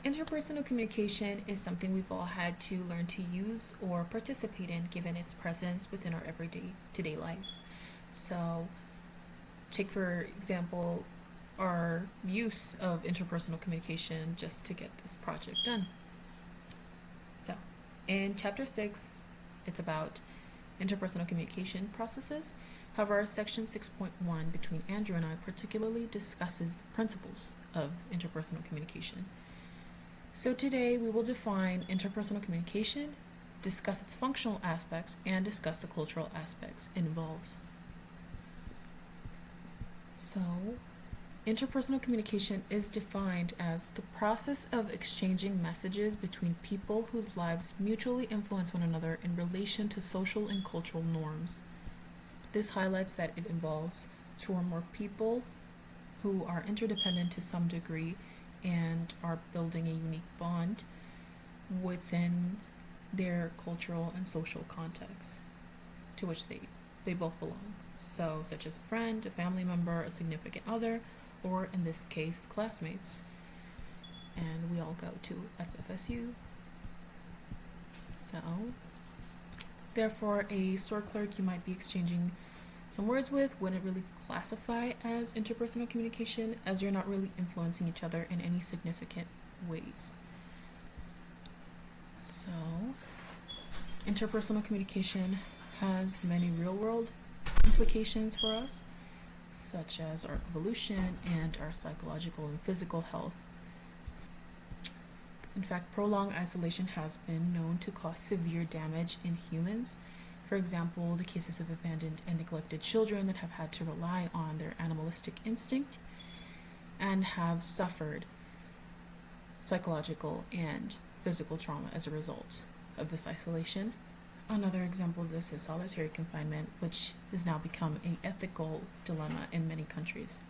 Interpersonal communication is something we've all had to learn to use or participate in given its presence within our everyday today lives. So, take for example our use of interpersonal communication just to get this project done. So, in chapter 6, it's about interpersonal communication processes. However, section 6.1 between Andrew and I particularly discusses the principles of interpersonal communication. So today we will define interpersonal communication, discuss its functional aspects, and discuss the cultural aspects it involves. So, interpersonal communication is defined as the process of exchanging messages between people whose lives mutually influence one another in relation to social and cultural norms. This highlights that it involves two or more people who are interdependent to some degree and are building a unique bond within their cultural and social context to which they both belong. So, such as a friend, a family member, a significant other, or in this case, classmates. And we all go to SFSU. So, therefore, a store clerk you might be exchanging some words with wouldn't really classify as interpersonal communication, as you're not really influencing each other in any significant ways. So, interpersonal communication has many real-world implications for us, such as our evolution and our psychological and physical health. In fact, prolonged isolation has been known to cause severe damage in humans. For example, the cases of abandoned and neglected children that have had to rely on their animalistic instinct and have suffered psychological and physical trauma as a result of this isolation. Another example of this is solitary confinement, which has now become an ethical dilemma in many countries.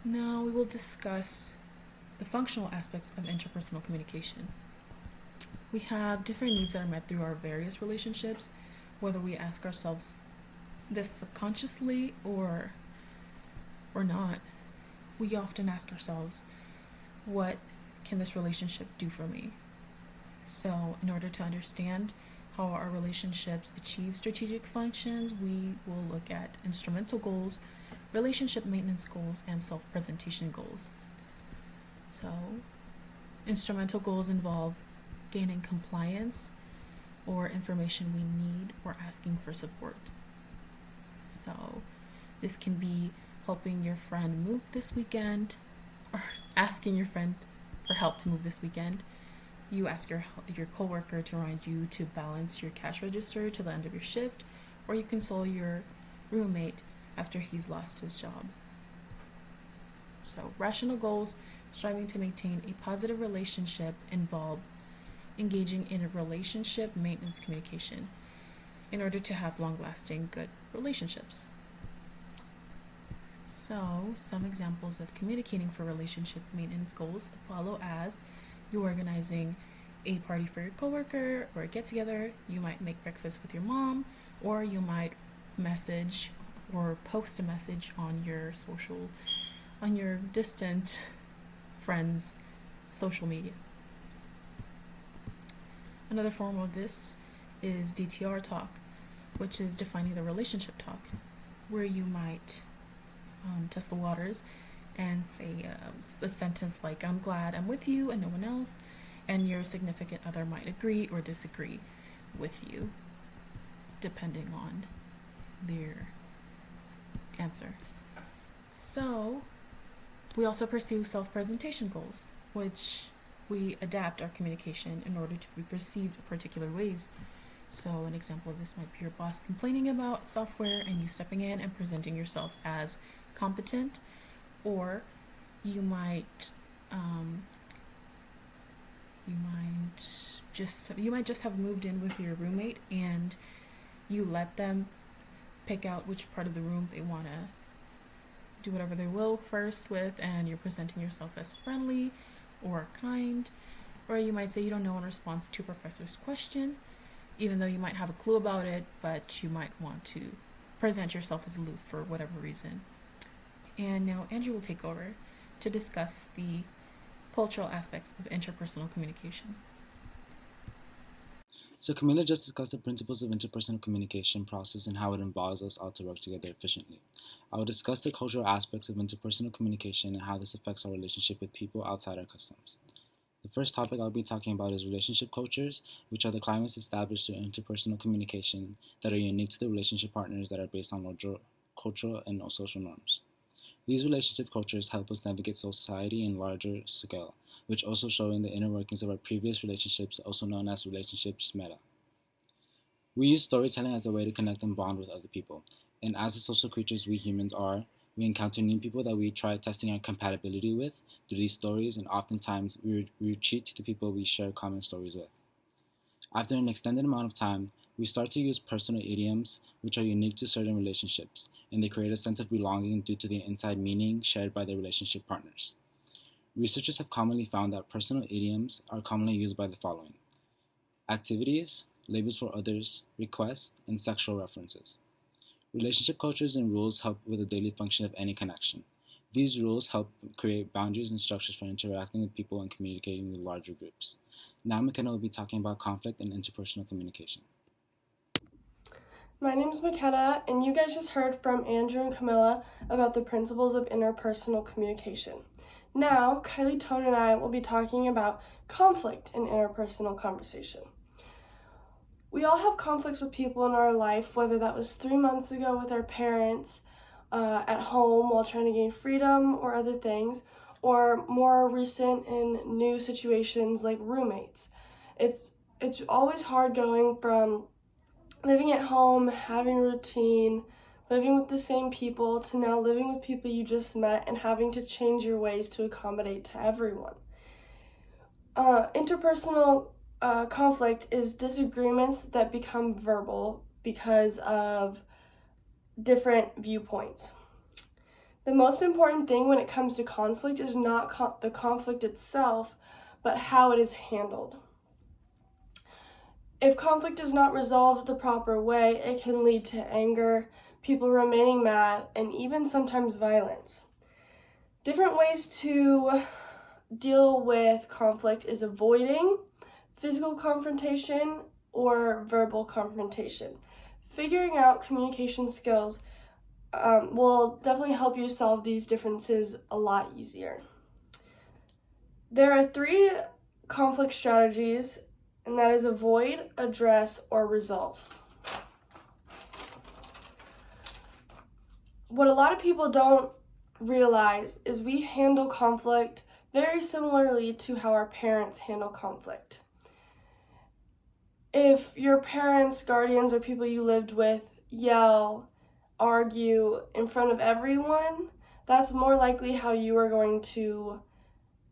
Now we will discuss the functional aspects of interpersonal communication. We have different needs that are met through our various relationships, whether we ask ourselves this subconsciously or not. We often ask ourselves, what can this relationship do for me? So, in order to understand how our relationships achieve strategic functions, we will look at instrumental goals, relationship maintenance goals, and self-presentation goals. So, instrumental goals involve gaining compliance or information we need or asking for support. So, this can be helping your friend move this weekend or asking your friend for help to move this weekend. You ask your coworker to remind you to balance your cash register to the end of your shift, or you console your roommate after he's lost his job. So, rational goals, striving to maintain a positive relationship, involve engaging in a relationship maintenance communication in order to have long-lasting good relationships. So, some examples of communicating for relationship maintenance goals follow as you organizing a party for your coworker or a get-together. You might make breakfast with your mom, or you might message or post a message on your distant friends' social media. Another form of this is DTR talk, which is defining the relationship talk, where you might test the waters and say a sentence like, I'm glad I'm with you and no one else, and your significant other might agree or disagree with you, depending on their answer. So, we also pursue self-presentation goals, which we adapt our communication in order to be perceived in particular ways. So, an example of this might be your boss complaining about software and you stepping in and presenting yourself as competent, or you might just have moved in with your roommate and you let them pick out which part of the room they want to do whatever they will first with, and you're presenting yourself as friendly or kind. Or you might say you don't know in response to a professor's question, even though you might have a clue about it, but you might want to present yourself as aloof for whatever reason. And now Andrew will take over to discuss the cultural aspects of interpersonal communication. So Camila just discussed the principles of interpersonal communication process and how it involves us all to work together efficiently. I will discuss the cultural aspects of interpersonal communication and how this affects our relationship with people outside our customs. The first topic I'll be talking about is relationship cultures, which are the climates established through interpersonal communication that are unique to the relationship partners that are based on larger cultural and social norms. These relationship cultures help us navigate society in larger scale, which also show in the inner workings of our previous relationships, also known as relationships meta. We use storytelling as a way to connect and bond with other people, and as the social creatures we humans are, we encounter new people that we try testing our compatibility with through these stories, and oftentimes we retreat to the people we share common stories with. After an extended amount of time, we start to use personal idioms which are unique to certain relationships, and they create a sense of belonging due to the inside meaning shared by the relationship partners. Researchers have commonly found that personal idioms are commonly used by the following: activities, labels for others, requests, and sexual references. Relationship cultures and rules help with the daily function of any connection. These rules help create boundaries and structures for interacting with people and communicating with larger groups. Now McKenna will be talking about conflict and interpersonal communication. My name is McKenna, and you guys just heard from Andrew and Camilla about the principles of interpersonal communication. Now, Kylie, Tone, and I will be talking about conflict in interpersonal conversation. We all have conflicts with people in our life, whether that was 3 months ago with our parents, at home while trying to gain freedom or other things, or more recent in new situations like roommates. It's always hard going from living at home, having a routine, living with the same people, to now living with people you just met and having to change your ways to accommodate to everyone. Interpersonal conflict is disagreements that become verbal because of different viewpoints. The most important thing when it comes to conflict is not the conflict itself, but how it is handled. If conflict is not resolved the proper way, it can lead to anger, people remaining mad, and even sometimes violence. Different ways to deal with conflict is avoiding physical confrontation or verbal confrontation. Figuring out communication skills will definitely help you solve these differences a lot easier. There are 3 conflict strategies, and that is avoid, address, or resolve. What a lot of people don't realize is we handle conflict very similarly to how our parents handle conflict. If your parents, guardians, or people you lived with yell, argue in front of everyone, that's more likely how you are going to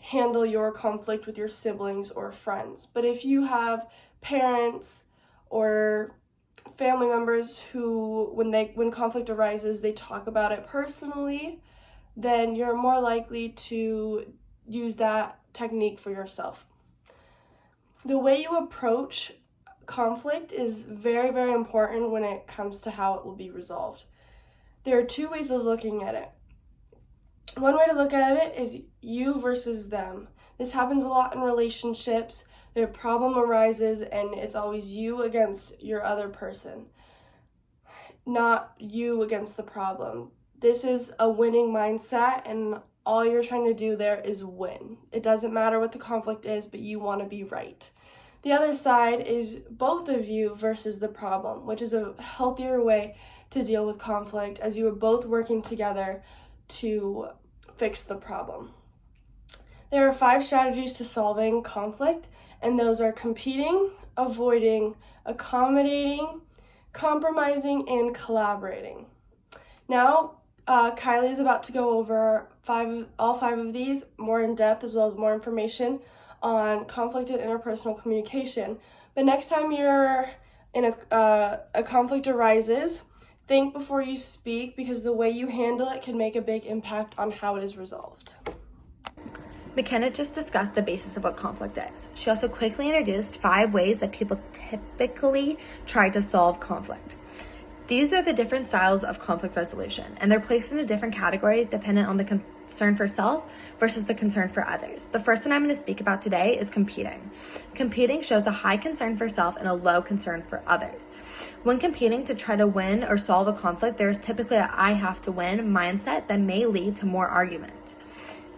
handle your conflict with your siblings or friends. But if you have parents or family members who, when conflict arises, they talk about it personally, then you're more likely to use that technique for yourself. The way you approach conflict is very, very important when it comes to how it will be resolved. There are 2 ways of looking at it. One way to look at it is you versus them. This happens a lot in relationships. The problem arises and it's always you against your other person, not you against the problem. This is a winning mindset, and all you're trying to do there is win. It doesn't matter what the conflict is, but you want to be right. The other side is both of you versus the problem, which is a healthier way to deal with conflict, as you are both working together to fix the problem. There are 5 strategies to solving conflict, and those are competing, avoiding, accommodating, compromising, and collaborating. Now, Kylie is about to go over all 5 of these more in depth, as well as more information on conflict and interpersonal communication. But next time you're in a conflict arises, think before you speak, because the way you handle it can make a big impact on how it is resolved. McKenna just discussed the basis of what conflict is. She also quickly introduced 5 ways that people typically try to solve conflict. These are the different styles of conflict resolution, and they're placed into different categories dependent on the concern for self versus the concern for others. The first one I'm going to speak about today is competing. Competing shows a high concern for self and a low concern for others. When competing to try to win or solve a conflict, there is typically a I have to win mindset that may lead to more arguments.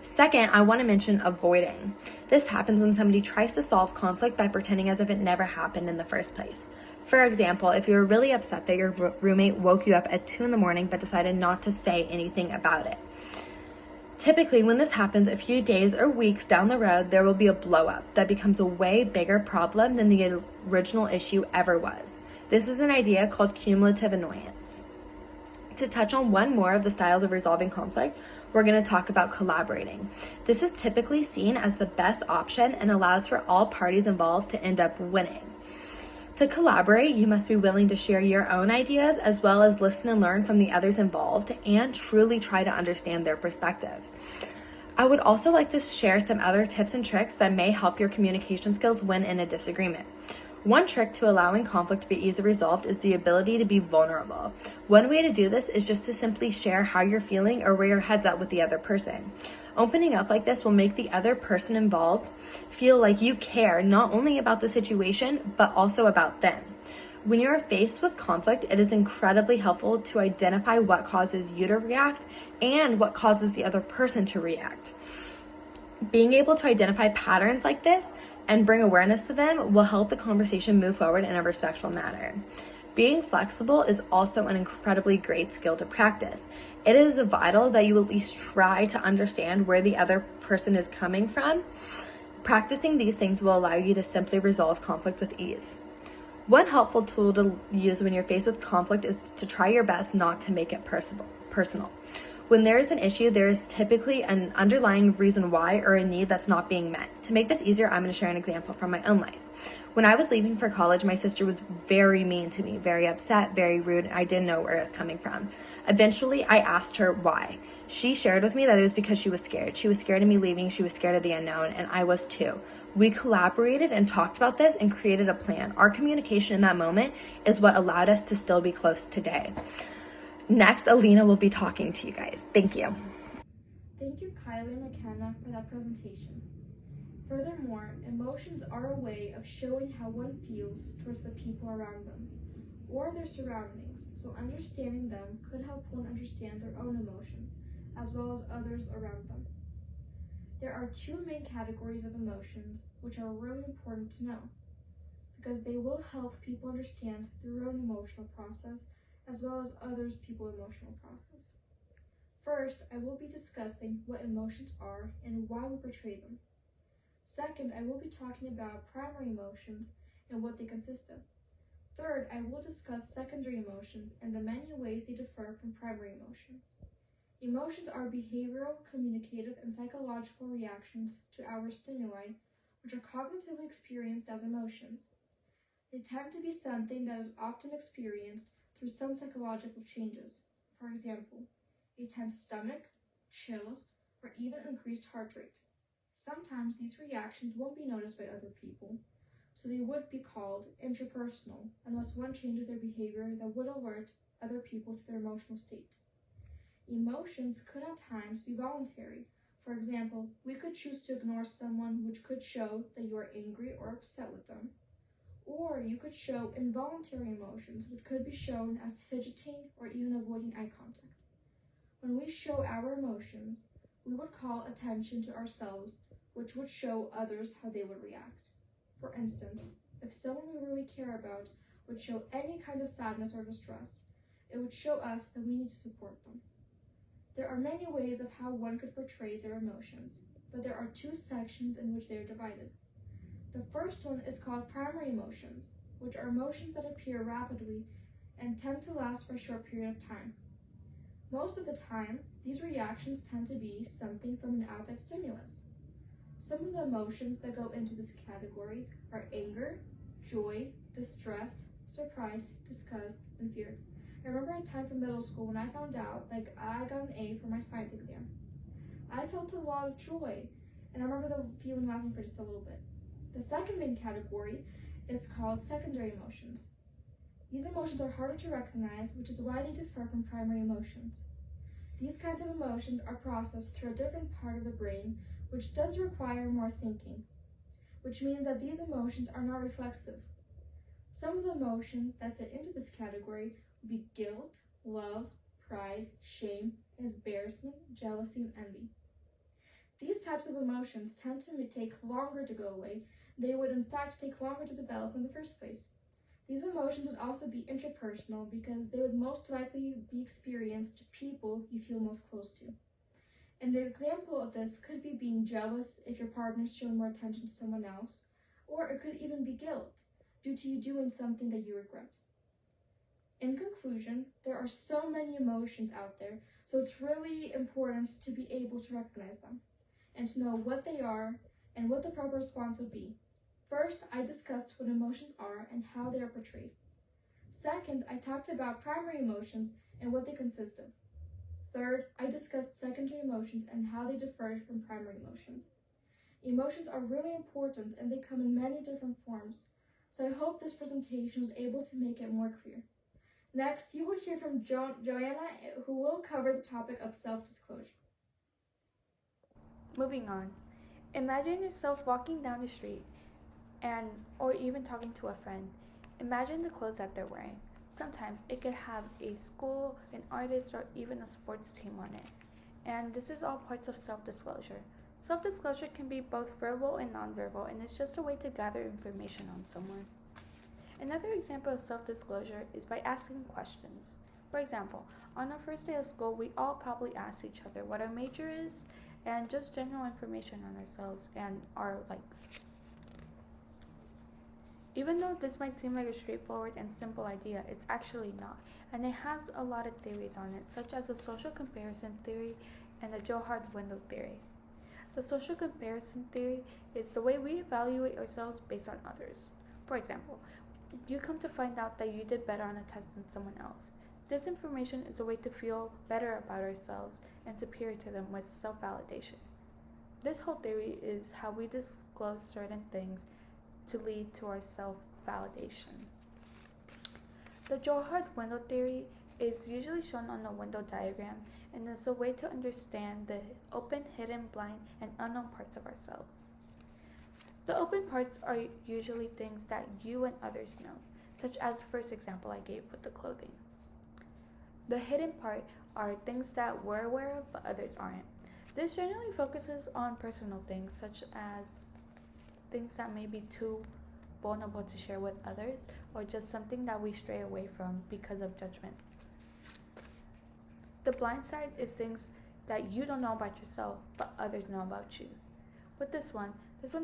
Second, I want to mention avoiding. This happens when somebody tries to solve conflict by pretending as if it never happened in the first place. For example, if you're really upset that your roommate woke you up at 2 a.m. but decided not to say anything about it. Typically, when this happens a few days or weeks down the road, there will be a blow up that becomes a way bigger problem than the original issue ever was. This is an idea called cumulative annoyance. To touch on one more of the styles of resolving conflict, we're going to talk about collaborating. This is typically seen as the best option and allows for all parties involved to end up winning. To collaborate, you must be willing to share your own ideas as well as listen and learn from the others involved and truly try to understand their perspective. I would also like to share some other tips and tricks that may help your communication skills when in a disagreement. One trick to allowing conflict to be easily resolved is the ability to be vulnerable. One way to do this is just to simply share how you're feeling or where your head's at with the other person. Opening up like this will make the other person involved feel like you care not only about the situation, but also about them. When you're faced with conflict, it is incredibly helpful to identify what causes you to react and what causes the other person to react. Being able to identify patterns like this and bring awareness to them will help the conversation move forward in a respectful manner. Being flexible is also an incredibly great skill to practice. It is vital that you at least try to understand where the other person is coming from. Practicing these things will allow you to simply resolve conflict with ease. One helpful tool to use when you're faced with conflict is to try your best not to make it personal. When there is an issue, there is typically an underlying reason why or a need that's not being met. To make this easier, I'm going to share an example from my own life. When I was leaving for college, my sister was very mean to me, very upset, very rude, and I didn't know where it was coming from. Eventually, I asked her why. She shared with me that it was because she was scared. She was scared of me leaving, she was scared of the unknown, and I was too. We collaborated and talked about this and created a plan. Our communication in that moment is what allowed us to still be close today. Next, Alina will be talking to you guys. Thank you. Thank you, Kylie and McKenna, for that presentation. Furthermore, emotions are a way of showing how one feels towards the people around them or their surroundings, so understanding them could help one understand their own emotions as well as others around them. There are two main categories of emotions which are really important to know because they will help people understand their own emotional process as well as others' people's emotional process. First, I will be discussing what emotions are and why we portray them. Second, I will be talking about primary emotions and what they consist of. Third, I will discuss secondary emotions and the many ways they differ from primary emotions. Emotions are behavioral, communicative, and psychological reactions to our stimuli, which are cognitively experienced as emotions. They tend to be something that is often experienced through some psychological changes. For example, a tense stomach, chills, or even increased heart rate. Sometimes these reactions won't be noticed by other people, so they would be called intrapersonal unless one changes their behavior that would alert other people to their emotional state. Emotions could at times be voluntary. For example, we could choose to ignore someone, which could show that you are angry or upset with them. Or you could show involuntary emotions, which could be shown as fidgeting or even avoiding eye contact. When we show our emotions, we would call attention to ourselves, which would show others how they would react. For instance, if someone we really care about would show any kind of sadness or distress, it would show us that we need to support them. There are many ways of how one could portray their emotions, but there are two sections in which they are divided. The first one is called primary emotions, which are emotions that appear rapidly and tend to last for a short period of time. Most of the time, these reactions tend to be something from an outside stimulus. Some of the emotions that go into this category are anger, joy, distress, surprise, disgust, and fear. I remember a time from middle school when I found out I got an A for my science exam. I felt a lot of joy, and I remember the feeling lasting for just a little bit. The second main category is called secondary emotions. These emotions are harder to recognize, which is why they differ from primary emotions. These kinds of emotions are processed through a different part of the brain, which does require more thinking, which means that these emotions are not reflexive. Some of the emotions that fit into this category would be guilt, love, pride, shame, embarrassment, jealousy, and envy. These types of emotions tend to take longer to go away. They would in fact take longer to develop in the first place. These emotions would also be interpersonal because they would most likely be experienced to people you feel most close to. And an example of this could be being jealous if your partner's showing more attention to someone else, or it could even be guilt due to you doing something that you regret. In conclusion, there are so many emotions out there, so it's really important to be able to recognize them and to know what they are and what the proper response would be. First, I discussed what emotions are and how they are portrayed. Second, I talked about primary emotions and what they consist of. Third, I discussed secondary emotions and how they differed from primary emotions. Emotions are really important and they come in many different forms, so I hope this presentation was able to make it more clear. Next, you will hear from Joanna, who will cover the topic of self-disclosure. Moving on, imagine yourself walking down the street or even talking to a friend. Imagine the clothes that they're wearing. Sometimes it could have a school, an artist, or even a sports team on it. And this is all parts of self-disclosure. Self-disclosure can be both verbal and nonverbal, and it's just a way to gather information on someone. Another example of self-disclosure is by asking questions. For example, on our first day of school, we all probably ask each other what our major is and just general information on ourselves and our likes. Even though this might seem like a straightforward and simple idea, it's actually not, and it has a lot of theories on it, such as the social comparison theory and the Johard window theory. The social comparison theory is the way we evaluate ourselves based on others. For example, you come to find out that you did better on a test than someone else. This information is a way to feel better about ourselves and superior to them with self-validation. This whole theory is how we disclose certain things to lead to our self-validation. The Johard window theory is usually shown on a window diagram and is a way to understand the open, hidden, blind, and unknown parts of ourselves. The open parts are usually things that you and others know, such as the first example I gave with the clothing. The hidden part are things that we're aware of but others aren't. This generally focuses on personal things, such as things that may be too vulnerable to share with others, or just something that we stray away from because of judgment. The blind side is things that you don't know about yourself, but others know about you. With this one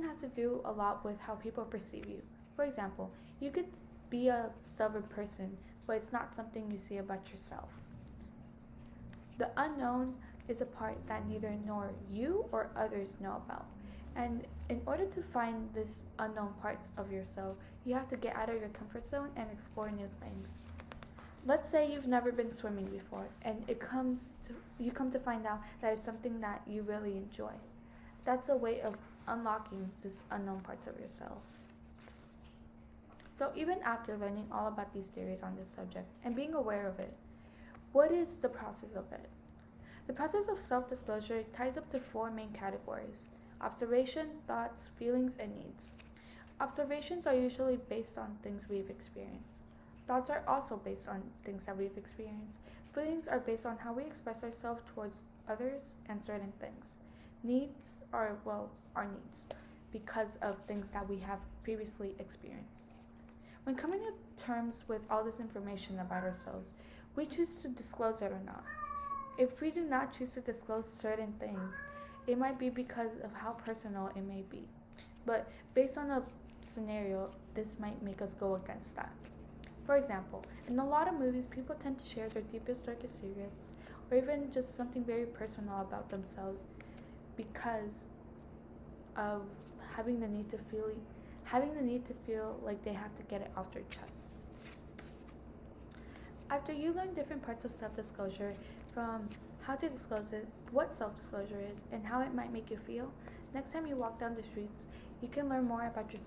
has to do a lot with how people perceive you. For example, you could be a stubborn person, but it's not something you see about yourself. The unknown is a part that neither nor you or others know about. And in order to find this unknown parts of yourself, you have to get out of your comfort zone and explore new things. Let's say you've never been swimming before, and you come to find out that it's something that you really enjoy. That's a way of unlocking these unknown parts of yourself. So even after learning all about these theories on this subject and being aware of it, what is the process of it? The process of self-disclosure ties up to 4 main categories: observation, thoughts, feelings, and needs. Observations are usually based on things we've experienced. Thoughts are also based on things that we've experienced. Feelings are based on how we express ourselves towards others and certain things. Needs are our needs because of things that we have previously experienced. When coming to terms with all this information about ourselves, we choose to disclose it or not. If we do not choose to disclose certain things, it might be because of how personal it may be. But based on a scenario, this might make us go against that. For example, in a lot of movies, people tend to share their deepest, darkest secrets, or even just something very personal about themselves because of having the need to feel like they have to get it off their chest. After you learn different parts of self-disclosure, from how to disclose it, what self-disclosure is, and how it might make you feel, next time you walk down the streets, you can learn more about yourself